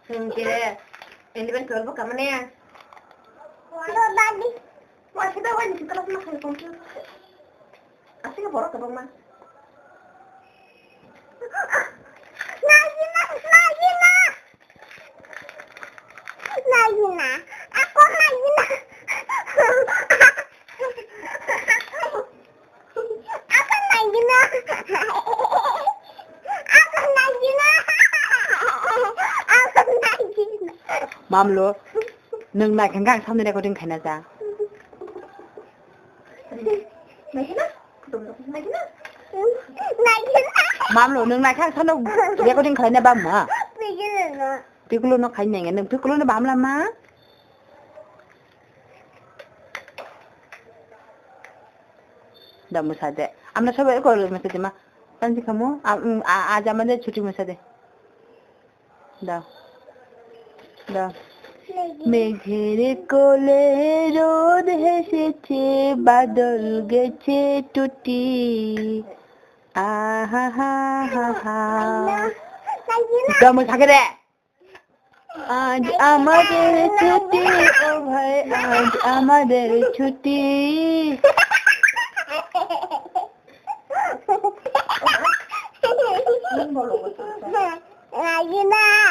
Kira yang dipen keluar buka mana ya? Tadi. Masih tahu kan di kelas makan komputer. Asli nggak borok ke rumah. Najina. Aku Najina. Mamlo, nung nai kang kang samne ko ding khana sa. Mamlo, nung nai kang samne ko ding khana ba ma. Pikulo no khai neng nung pikulo no bam la ma. Da musa de. Amna sabai ko lo message ma. Panji kamu आज আমাদের ছুটি মুছা দে দাও মেঘের কোলে রোদ হেসেছে বাদল গেছে টুটি আহা হা হা হা দাও মুছা কে দে আজ আমাদের ছুটি ও ভাই আজ আমাদের ছুটি Najina.